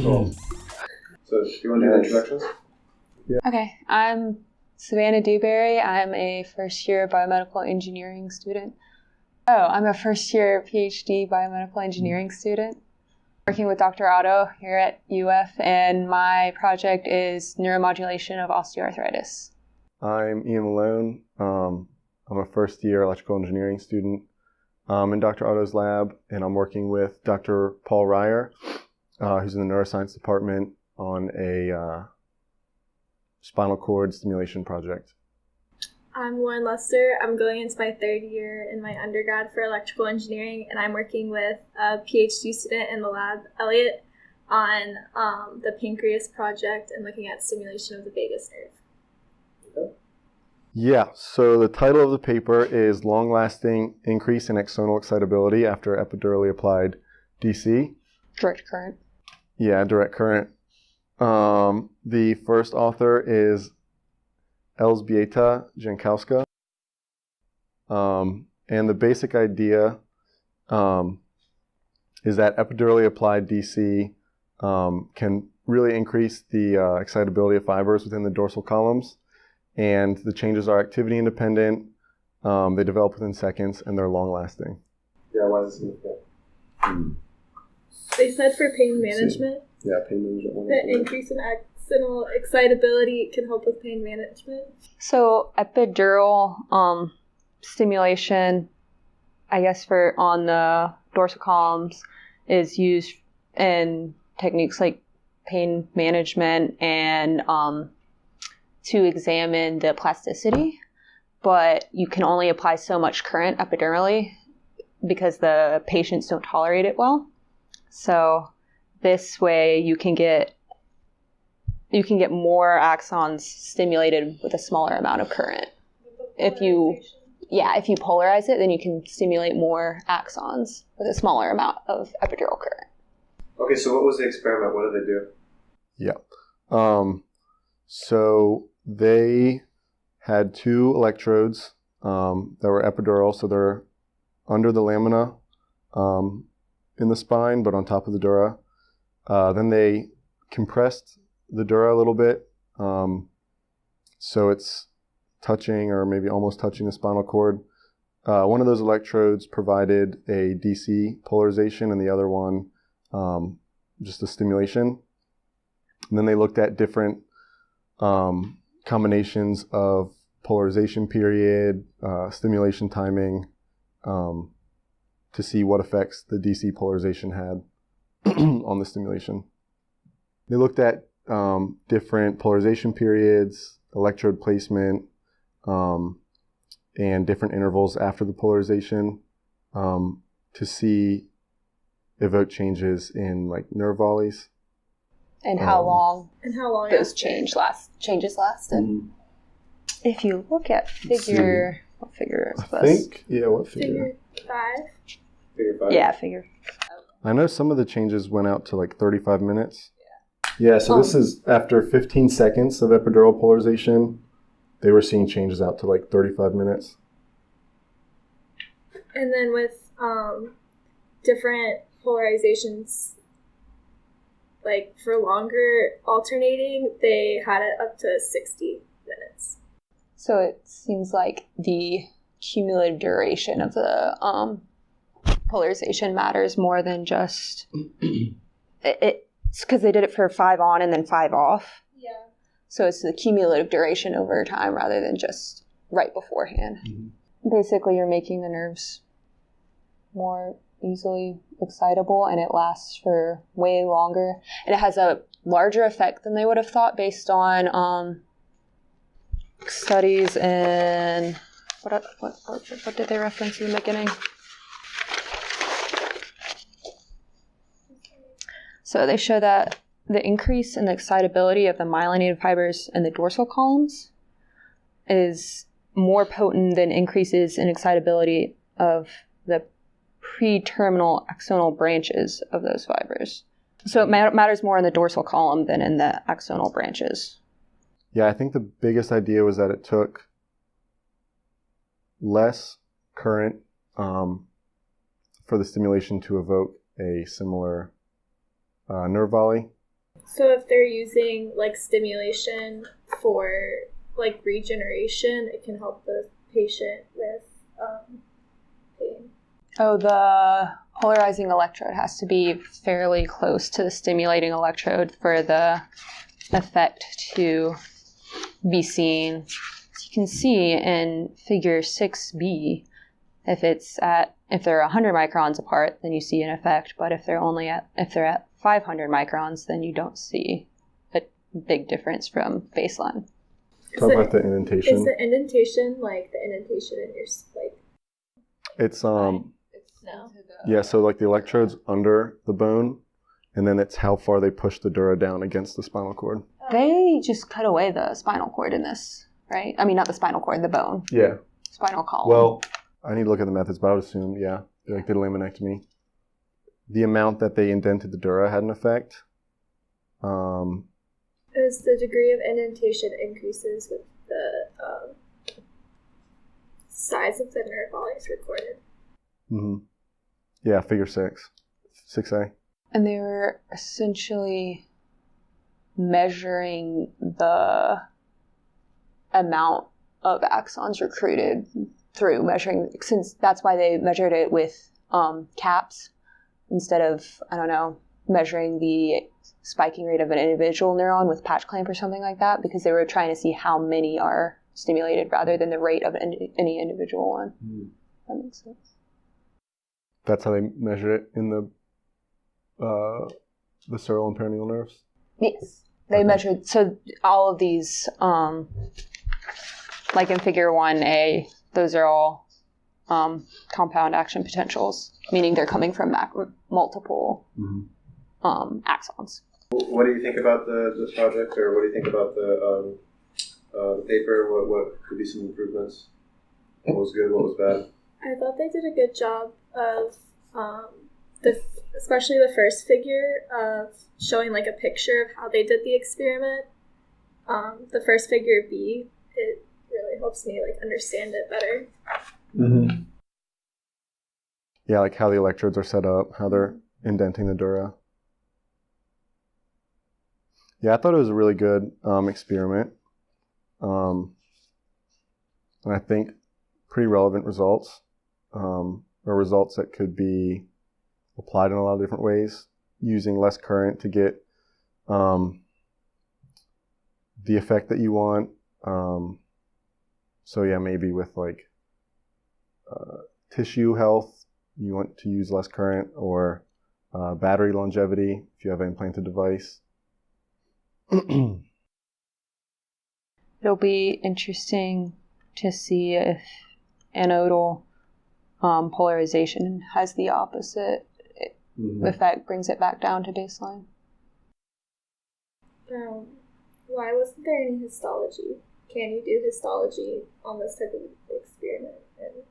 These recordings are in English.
Cool. So, do you want to do the introductions? Yeah. Okay, I'm Savannah Dewberry. I'm a first-year biomedical engineering student. I'm a first-year PhD biomedical engineering student working with Dr. Otto here at UF, and my project is neuromodulation of osteoarthritis. I'm Ian Malone. I'm a first-year electrical engineering student in Dr. Otto's lab, and I'm working with Dr. Paul Ryer, who's in the neuroscience department on a spinal cord stimulation project. I'm Lauren Lester. I'm going into my third year in my undergrad for electrical engineering, and I'm working with a PhD student in the lab, Elliot, on the pancreas project and looking at stimulation of the vagus nerve. Yeah, so the title of the paper is Long-Lasting Increase in Axonal Excitability After Epidurally Applied DC. Direct current. Yeah, direct current. The first author is Elżbieta Jankowska. And the basic idea is that epidurally applied DC can really increase the excitability of fibers within the dorsal columns. And the changes are activity independent, they develop within seconds, and they're long-lasting. Yeah, why is it significant? They said for pain management. Yeah, pain management. The increase in axonal excitability can help with pain management. So epidural stimulation, I guess on the dorsal columns, is used in techniques like pain management and to examine the plasticity, but you can only apply so much current epidurally because the patients don't tolerate it well. So this way you can get more axons stimulated with a smaller amount of current. If you polarize it, then you can stimulate more axons with a smaller amount of epidural current. Okay, so what was the experiment? What did they do? Yeah. So they had two electrodes that were epidural, so they're under the lamina in the spine, but on top of the dura. Then they compressed the dura a little bit, so it's touching or maybe almost touching the spinal cord. One of those electrodes provided a DC polarization, and the other one just a stimulation. And then they looked at different combinations of polarization period, stimulation timing, to see what effects the DC polarization had on the stimulation. They looked at different polarization periods, electrode placement, and different intervals after the polarization to see evoked changes in like nerve volleys. And how long those changes lasted. Mm-hmm. If you look at figure, what figure is this? I think, what figure? Figure 5. Figure 5? Yeah, figure. I know some of the changes went out to like 35 minutes. Yeah, so this is after 15 seconds of epidural polarization, they were seeing changes out to like 35 minutes. And then with different polarizations, like for longer alternating, they had it up to 60 minutes. So it seems like the cumulative duration of the polarization matters more than just it's because they did it for 5 on and then 5 off. Yeah. So it's the cumulative duration over time rather than just right beforehand. Mm-hmm. Basically, you're making the nerves more easily excitable, and it lasts for way longer. And it has a larger effect than they would have thought based on studies in what did they reference in the beginning? So they show that the increase in the excitability of the myelinated fibers in the dorsal columns is more potent than increases in excitability of the pre-terminal axonal branches of those fibers. So it matters more in the dorsal column than in the axonal branches. Yeah, I think the biggest idea was that it took less current for the stimulation to evoke a similar nerve volley. So if they're using like stimulation for like regeneration, it can help the patient with pain. Oh, the polarizing electrode has to be fairly close to the stimulating electrode for the effect to be seen. As you can see in figure 6b, if they're 100 microns apart, then you see an effect, but if they're at 500 microns, then you don't see a big difference from baseline. Talk about the indentation. Is the indentation like the indentation in your like? It's No. yeah, so like the electrode's under the bone, and then it's how far they push the dura down against the spinal cord. They just cut away the spinal cord in this, right? I mean, not the spinal cord, the bone. Yeah. Spinal column. Well, I need to look at the methods, but I would assume, yeah, they like did a laminectomy. The amount that they indented the dura had an effect. As the degree of indentation increases with the size of the nerve volleys recorded. Mm-hmm. Yeah, figure 6A. And they were essentially measuring the amount of axons recruited through measuring, since that's why they measured it with caps instead of, measuring the spiking rate of an individual neuron with patch clamp or something like that, because they were trying to see how many are stimulated rather than the rate of any individual one. That makes sense. That's how they measured it in the sural and perineal nerves? Yes. They measured, so all of these, like in figure 1A, those are all compound action potentials, meaning they're coming from multiple axons. What do you think about this project, or what do you think about the paper? What could be some improvements? What was good? What was bad? I thought they did a good job of especially the first figure of showing like a picture of how they did the experiment. The first figure B, it really helps me like understand it better. Mm-hmm. Yeah, like how the electrodes are set up, how they're indenting the dura. Yeah, I thought it was a really good experiment. And I think pretty relevant results, or results that could be applied in a lot of different ways, using less current to get the effect that you want. So yeah, maybe with like tissue health, you want to use less current, or battery longevity if you have an implanted device. It'll be interesting to see if anodal polarization has the opposite effect, brings it back down to baseline. Why wasn't there any histology? Can you do histology on this type of experiment? And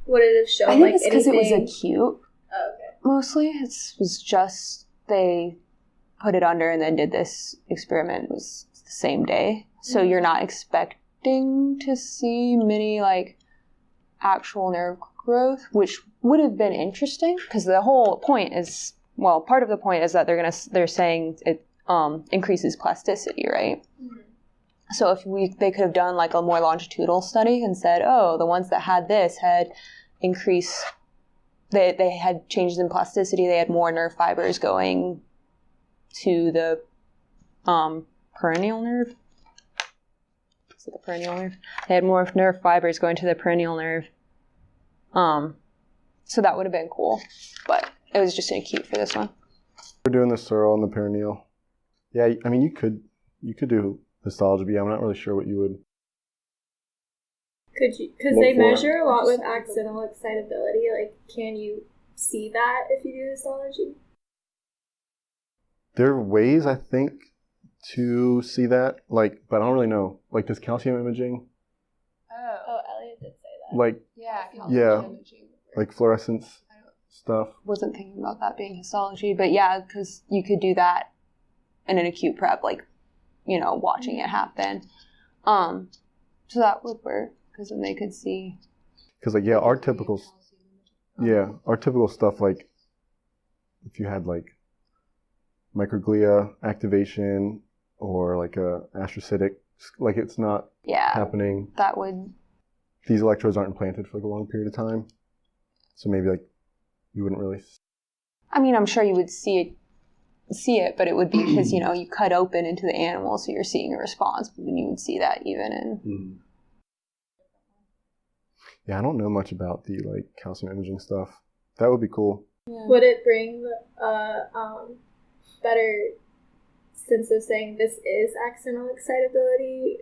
would it have shown I think like it's because anything? it was acute. Oh, okay. Mostly, it was just they put it under and then did this experiment. It was the same day, so you're not expecting to see many like actual nerve growth, which would have been interesting because the whole point is, well, part of the point is that they're saying it increases plasticity, right? Mm-hmm. So if they could have done like a more longitudinal study and said, oh, the ones that had this had increased, they had changes in plasticity, they had more nerve fibers going to the perennial nerve. Is it the perennial nerve? They had more nerve fibers going to the perennial nerve. So that would have been cool, but it was just an acute for this one. We're doing the sural and the perineal. Yeah, I mean, you could do histology, but I'm not really sure what you would. Could you? Because they measure a lot with axonal excitability. Like, can you see that if you do histology? There are ways, I think, to see that, like, but I don't really know. Like, does calcium imaging? Oh, Elliot did say that. Like, yeah, like fluorescence stuff. Wasn't thinking about that being histology, but yeah, because you could do that in an acute prep, like, watching it happen. So that would work, because then they could see. Because, like, our typical stuff, like, if you had, like, microglia activation or like a astrocytic, like it's not happening. That would. These electrodes aren't implanted for like a long period of time, so maybe like you wouldn't really. I mean, I'm sure you would see it, but it would be because you cut open into the animal, so you're seeing a response. But then you would see that even in. Yeah, I don't know much about the like calcium imaging stuff. That would be cool. Yeah. Would it bring better sense of saying this is axonal excitability?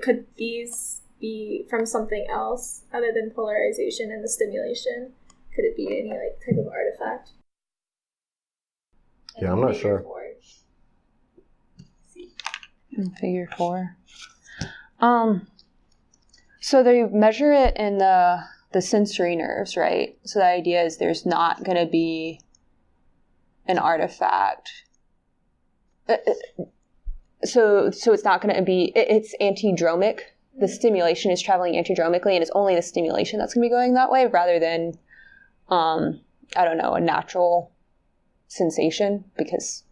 Could these be from something else other than polarization and the stimulation? Could it be any like type of artifact? Yeah, I'm not sure. In figure 4. So they measure it in the sensory nerves, right? So the idea is there's not going to be an artifact. So it's not going to be, it's antidromic. The stimulation is traveling antidromically, and it's only the stimulation that's going to be going that way rather than, I don't know, a natural sensation because,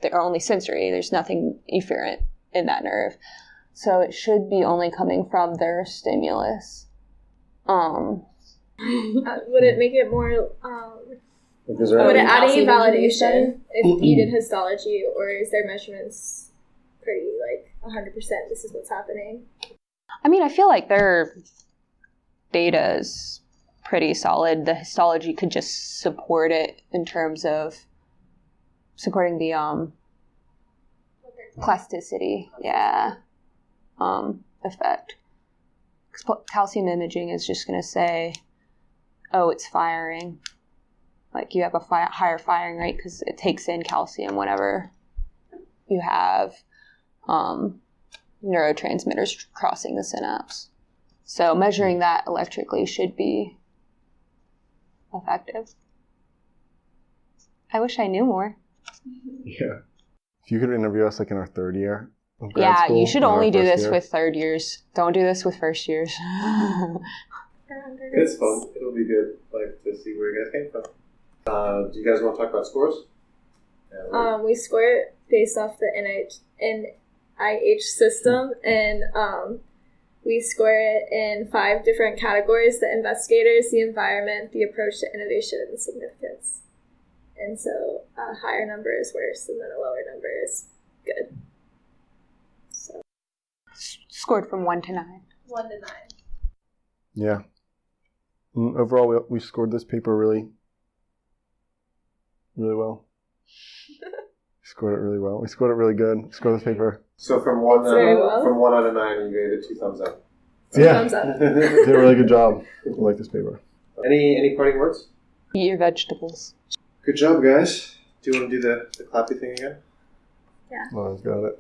they're only sensory. There's nothing efferent in that nerve. So it should be only coming from their stimulus. Would it make it more, would it add any validation if you did histology, or is their measurements pretty, 100% this is what's happening? I mean, I feel like their data is pretty solid. The histology could just support it in terms of supporting the plasticity, effect. Calcium imaging is just going to say, oh, it's firing. Like you have a higher firing rate because it takes in calcium whenever you have neurotransmitters crossing the synapse. So measuring that electrically should be effective. I wish I knew more. Yeah. If you could interview us in our third year of grad school, you should only do this with third years. Don't do this with first years. It's fun. It'll be good, to see where you guys came from. Do you guys want to talk about scores? We score it based off the NIH system, and we score it in 5 different categories: the investigators, the environment, the approach to innovation, and the significance. And so a higher number is worse, and then a lower number is good. So scored from 1 to 9. 1 to 9. Yeah. Overall, we scored this paper really, really well. We scored it really well. We scored it really good. We scored this paper. So from 1 out of 9, you gave it 2 thumbs up. Thumbs up. Did a really good job. I like this paper. Any parting words? Eat your vegetables. Good job, guys. Do you want to do the clappy thing again? Yeah. Lauren's got it.